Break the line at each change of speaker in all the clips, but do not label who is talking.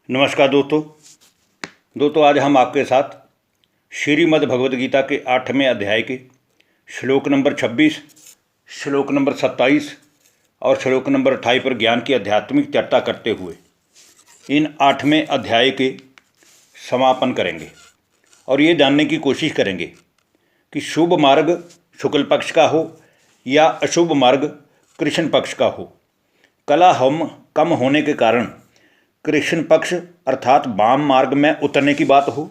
नमस्कार दोस्तों आज हम आपके साथ श्रीमद् भगवद गीता के 8वें अध्याय के श्लोक नंबर 26, श्लोक नंबर 27 और श्लोक नंबर 28 पर ज्ञान की आध्यात्मिक चर्चा करते हुए इन 8वें अध्याय के समापन करेंगे और ये जानने की कोशिश करेंगे कि शुभ मार्ग शुक्ल पक्ष का हो या अशुभ मार्ग कृष्ण पक्ष का हो। कला हम कम होने के कारण कृष्ण पक्ष अर्थात वाम मार्ग में उतरने की बात हो,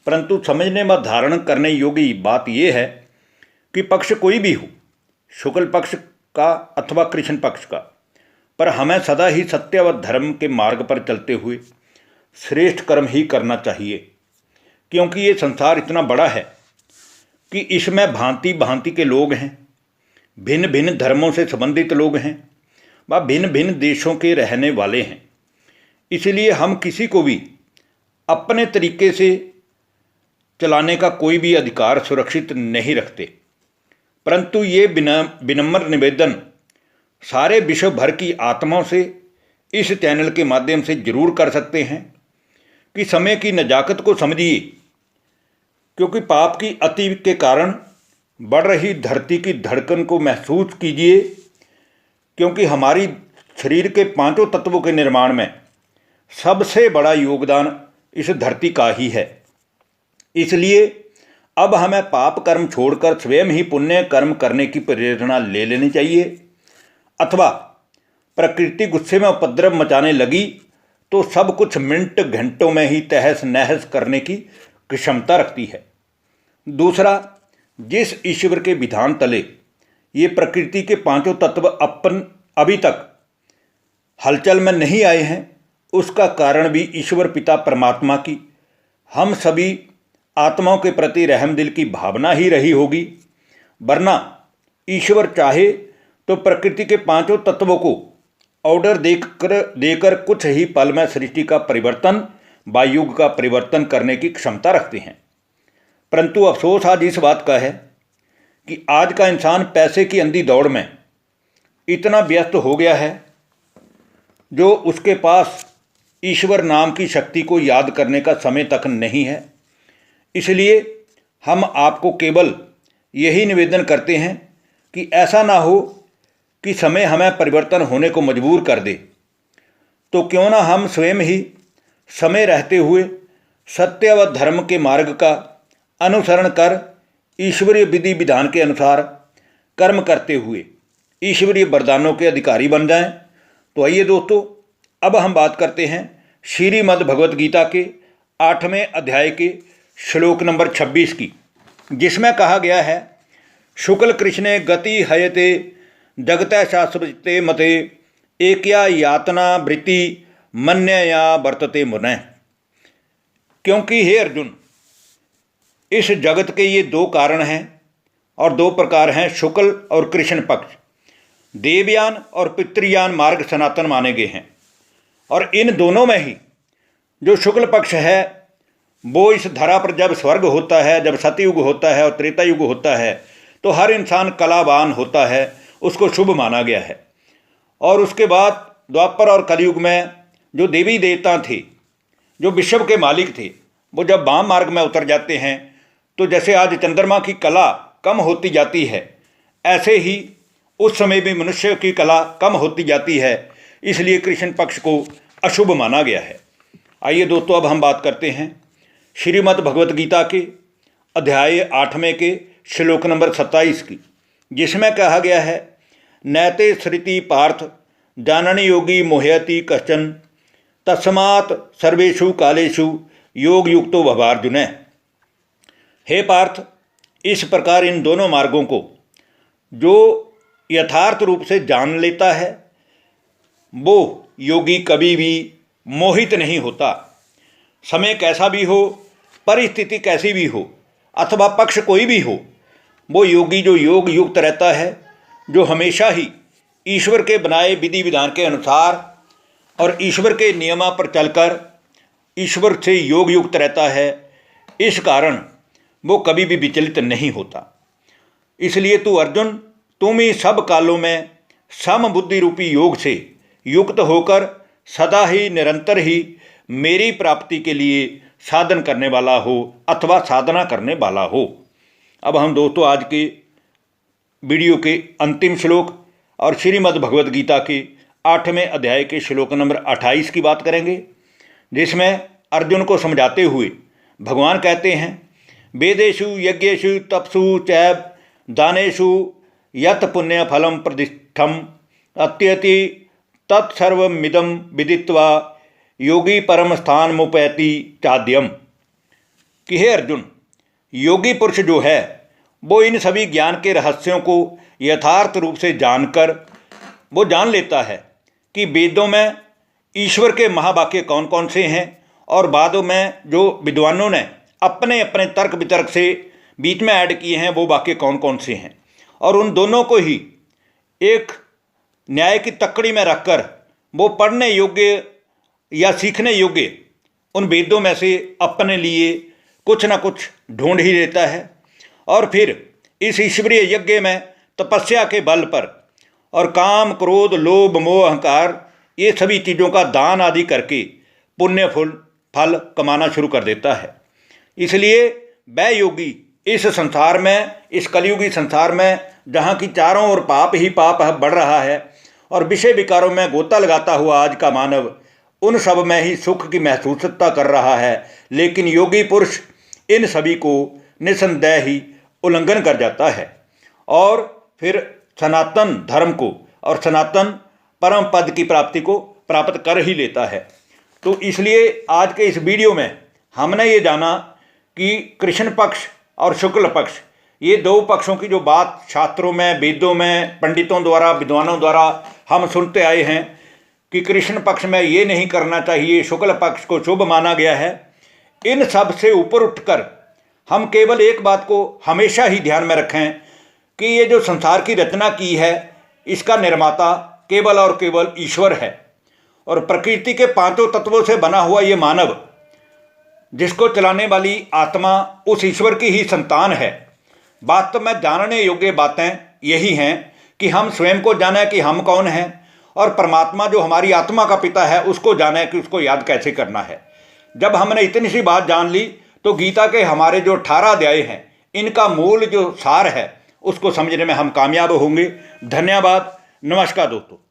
परंतु समझने व धारण करने योग्य बात यह है कि पक्ष कोई भी हो, शुक्ल पक्ष का अथवा कृष्ण पक्ष का, पर हमें सदा ही सत्य व धर्म के मार्ग पर चलते हुए श्रेष्ठ कर्म ही करना चाहिए, क्योंकि ये संसार इतना बड़ा है कि इसमें भांति भांति के लोग हैं, भिन्न भिन्न धर्मों से संबंधित लोग हैं व भिन्न भिन्न देशों के रहने वाले हैं। इसलिए हम किसी को भी अपने तरीके से चलाने का कोई भी अधिकार सुरक्षित नहीं रखते, परंतु ये विनम्र निवेदन सारे विश्व भर की आत्माओं से इस चैनल के माध्यम से जरूर कर सकते हैं कि समय की नजाकत को समझिए, क्योंकि पाप की अति के कारण बढ़ रही धरती की धड़कन को महसूस कीजिए, क्योंकि हमारी शरीर के पांचों तत्वों के निर्माण में सबसे बड़ा योगदान इस धरती का ही है। इसलिए अब हमें पाप कर्म छोड़कर स्वयं ही पुण्य कर्म करने की प्रेरणा ले लेनी चाहिए, अथवा प्रकृति गुस्से में उपद्रव मचाने लगी तो सब कुछ मिनट घंटों में ही तहस नहस करने की क्षमता रखती है। दूसरा, जिस ईश्वर के विधान तले ये प्रकृति के पांचों तत्व अभी तक हलचल में नहीं आए हैं, उसका कारण भी ईश्वर पिता परमात्मा की हम सभी आत्माओं के प्रति रहम दिल की भावना ही रही होगी, वरना ईश्वर चाहे तो प्रकृति के पांचों तत्वों को ऑर्डर देकर कुछ ही पल में सृष्टि का परिवर्तन व युग का परिवर्तन करने की क्षमता रखते हैं। परंतु अफसोस आज इस बात का है कि आज का इंसान पैसे की अंधी दौड़ में इतना व्यस्त हो गया है जो उसके पास ईश्वर नाम की शक्ति को याद करने का समय तक नहीं है। इसलिए हम आपको केवल यही निवेदन करते हैं कि ऐसा ना हो कि समय हमें परिवर्तन होने को मजबूर कर दे, तो क्यों ना हम स्वयं ही समय रहते हुए सत्य व धर्म के मार्ग का अनुसरण कर ईश्वरीय विधि विधान के अनुसार कर्म करते हुए ईश्वरीय वरदानों के अधिकारी बन जाएं। तो आइए दोस्तों, अब हम बात करते हैं श्रीमद् भगवद गीता के 8वें अध्याय के श्लोक नंबर 26 की, जिसमें कहा गया है, शुक्ल कृष्णे गति हयते जगतः शाश्वते मते एकया यातना वृत्ति मन्यया वर्तते मुनः। क्योंकि हे अर्जुन, इस जगत के ये दो कारण हैं और दो प्रकार हैं, शुक्ल और कृष्ण पक्ष। देवयान और पितृयान मार्ग सनातन माने गए हैं, और इन दोनों में ही जो शुक्ल पक्ष है वो इस धरा पर जब स्वर्ग होता है, जब सतयुग होता है और त्रेता युग होता है, तो हर इंसान कलावान होता है, उसको शुभ माना गया है। और उसके बाद द्वापर और कलयुग में जो देवी देवता थे, जो विश्व के मालिक थे, वो जब वाम मार्ग में उतर जाते हैं, तो जैसे आज चंद्रमा की कला कम होती जाती है, ऐसे ही उस समय भी मनुष्य की कला कम होती जाती है। इसलिए कृष्ण पक्ष को अशुभ माना गया है। आइए दोस्तों, अब हम बात करते हैं श्रीमद् भगवद गीता के अध्याय 8वें के श्लोक नंबर 27 की, जिसमें कहा गया है, नैते श्रुति पार्थ जानन योगी मोहयति कश्चन तस्मात् सर्वेषु कालेषु योग युक्तो भवार्जुन। हे पार्थ, इस प्रकार इन दोनों मार्गों को जो यथार्थ रूप से जान लेता है वो योगी कभी भी मोहित नहीं होता। समय कैसा भी हो, परिस्थिति कैसी भी हो, अथवा पक्ष कोई भी हो, वो योगी जो योग युक्त रहता है, जो हमेशा ही ईश्वर के बनाए विधि विधान के अनुसार और ईश्वर के नियमा पर चलकर ईश्वर से योग युक्त रहता है, इस कारण वो कभी भी विचलित नहीं होता। इसलिए तू अर्जुन, तुम ही सब कालों में सम बुद्धि रूपी योग से युक्त होकर सदा ही निरंतर ही मेरी प्राप्ति के लिए साधन करने वाला हो अथवा साधना करने वाला हो। अब हम दोस्तों आज के वीडियो के अंतिम श्लोक और श्रीमद् भगवद गीता के 8वें अध्याय के श्लोक नंबर 28 की बात करेंगे, जिसमें अर्जुन को समझाते हुए भगवान कहते हैं, वेदेषु यज्ञेषु तपसु चैव दानेषु यत् पुण्य फलम प्रतिष्ठम अत्यति तत्सर्वमिदं विदित्वा योगी परम स्थान मुपैति चाद्यम। कि हे अर्जुन, योगी पुरुष जो है वो इन सभी ज्ञान के रहस्यों को यथार्थ रूप से जानकर वो जान लेता है कि वेदों में ईश्वर के महावाक्य कौन कौन से हैं और बादों में जो विद्वानों ने अपने अपने तर्क वितर्क से बीच में ऐड किए हैं वो वाक्य कौन कौन से हैं, और उन दोनों को ही एक न्याय की तकड़ी में रखकर वो पढ़ने योग्य या सीखने योग्य उन वेदों में से अपने लिए कुछ ना कुछ ढूंढ ही लेता है, और फिर इस ईश्वरीय यज्ञ में तपस्या के बल पर और काम क्रोध लोभ मोह अहंकार ये सभी चीज़ों का दान आदि करके पुण्य फल कमाना शुरू कर देता है। इसलिए वह योगी इस संसार में, इस कलयुगी संसार में, जहाँ की चारों ओर पाप ही पाप बढ़ रहा है और विषय विकारों में गोता लगाता हुआ आज का मानव उन सब में ही सुख की महसूसता कर रहा है, लेकिन योगी पुरुष इन सभी को निसंदेह ही उल्लंघन कर जाता है और फिर सनातन धर्म को और सनातन परम पद की प्राप्ति को प्राप्त कर ही लेता है। तो इसलिए आज के इस वीडियो में हमने ये जाना कि कृष्ण पक्ष और शुक्ल पक्ष, ये दो पक्षों की जो बात शास्त्रों में, वेदों में, पंडितों द्वारा, विद्वानों द्वारा हम सुनते आए हैं कि कृष्ण पक्ष में ये नहीं करना चाहिए, शुक्ल पक्ष को शुभ माना गया है। इन सब से ऊपर उठकर हम केवल एक बात को हमेशा ही ध्यान में रखें कि ये जो संसार की रचना की है इसका निर्माता केवल और केवल ईश्वर है, और प्रकृति के पांचों तत्वों से बना हुआ ये मानव जिसको चलाने वाली आत्मा उस ईश्वर की ही संतान है। वास्तव में जानने योग्य बातें यही हैं कि हम स्वयं को जानें कि हम कौन हैं, और परमात्मा जो हमारी आत्मा का पिता है उसको जानें कि उसको याद कैसे करना है। जब हमने इतनी सी बात जान ली तो गीता के हमारे जो 18 अध्याय हैं इनका मूल जो सार है उसको समझने में हम कामयाब होंगे। धन्यवाद। नमस्कार दोस्तों।